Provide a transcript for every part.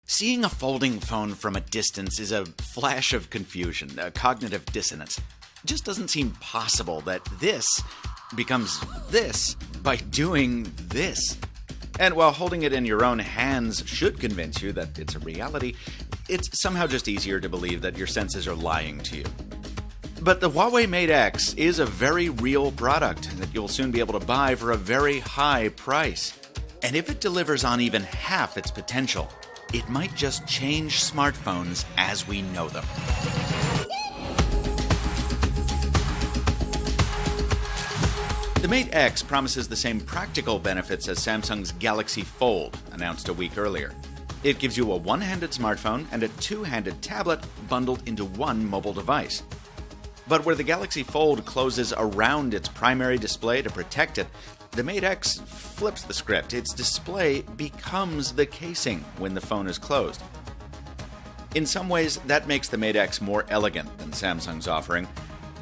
Seeing a folding phone from a distance is a flash of confusion, a cognitive dissonance. It just doesn't seem possible that this becomes this by doing this. And while holding it in your own hands should convince you that it's a reality, it's somehow just easier to believe that your senses are lying to you. But the HUAWEI Mate X is a very real product that you'll soon be able to buy for a very high price. And if it delivers on even half its potential, it might just change smartphones as we know them. The Mate X promises the same practical benefits as Samsung's Galaxy Fold, announced a week earlier. It gives you a one-handed smartphone and a two-handed tablet bundled into one mobile device. But where the Galaxy Fold closes around its primary display to protect it, the Mate X flips the script. Its display becomes the casing when the phone is closed. In some ways, that makes the Mate X more elegant than Samsung's offering.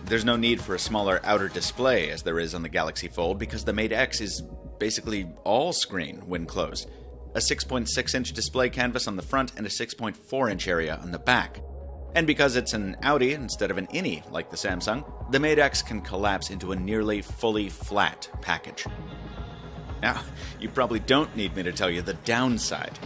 There's no need for a smaller outer display as there is on the Galaxy Fold because the Mate X is basically all screen when closed. A 6.6-inch display canvas on the front and a 6.4-inch area on the back. And because it's an outie instead of an innie like the Samsung, the Mate X can collapse into a nearly fully flat package. Now, you probably don't need me to tell you the downside.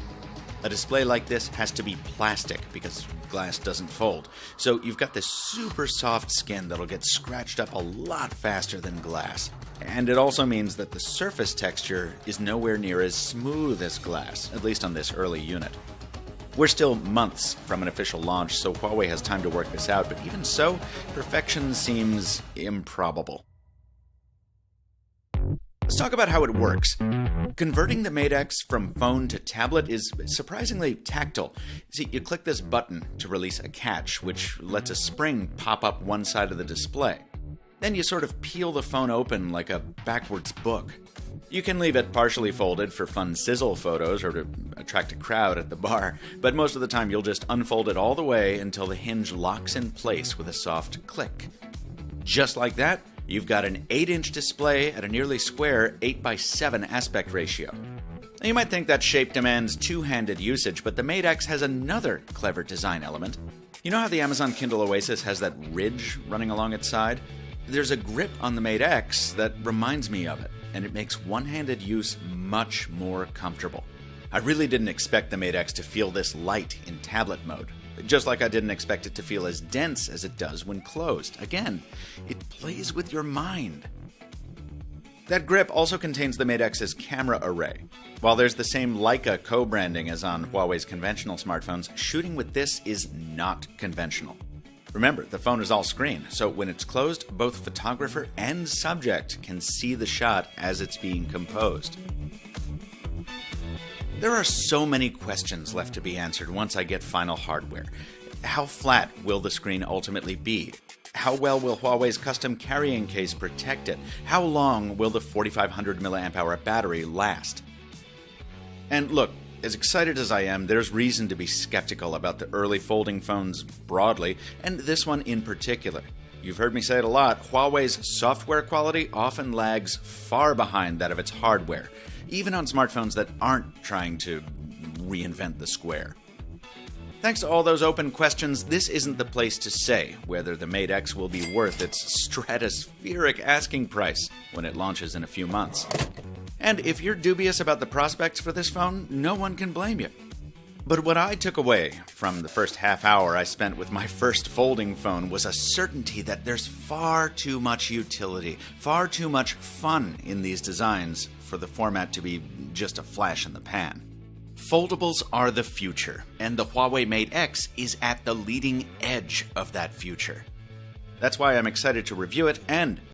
A display like this has to be plastic because glass doesn't fold. So you've got this super soft skin that'll get scratched up a lot faster than glass. And it also means that the surface texture is nowhere near as smooth as glass, at least on this early unit. We're still months from an official launch, so HUAWEI has time to work this out, but even so, perfection seems improbable. Let's talk about how it works. Converting the Mate X from phone to tablet is surprisingly tactile. See, you click this button to release a catch, which lets a spring pop up one side of the display. Then you sort of peel the phone open like a backwards book. You can leave it partially folded for fun sizzle photos or to attract a crowd at the bar, but most of the time you'll just unfold it all the way until the hinge locks in place with a soft click. Just like that, you've got an 8-inch display at a nearly square 8:7 aspect ratio. Now, you might think that shape demands two-handed usage, but the Mate X has another clever design element. You know how the Amazon Kindle Oasis has that ridge running along its side? There's a grip on the Mate X that reminds me of it, and it makes one-handed use much more comfortable. I really didn't expect the Mate X to feel this light in tablet mode, just like I didn't expect it to feel as dense as it does when closed. Again, it plays with your mind. That grip also contains the Mate X's camera array. While there's the same Leica co-branding as on Huawei's conventional smartphones, shooting with this is not conventional. Remember, the phone is all screen, so when it's closed, both photographer and subject can see the shot as it's being composed. There are so many questions left to be answered once I get final hardware. How flat will the screen ultimately be? How well will Huawei's custom carrying case protect it? How long will the 4500 mAh battery last? And look, as excited as I am, there's reason to be skeptical about the early folding phones broadly, and this one in particular. You've heard me say it a lot, Huawei's software quality often lags far behind that of its hardware, even on smartphones that aren't trying to reinvent the square. Thanks to all those open questions, this isn't the place to say whether the Mate X will be worth its stratospheric asking price when it launches in a few months. And if you're dubious about the prospects for this phone, no one can blame you. But what I took away from the first half hour I spent with my first folding phone was a certainty that there's far too much utility, far too much fun in these designs for the format to be just a flash in the pan. Foldables are the future, and the HUAWEI Mate X is at the leading edge of that future. That's why I'm excited to review it and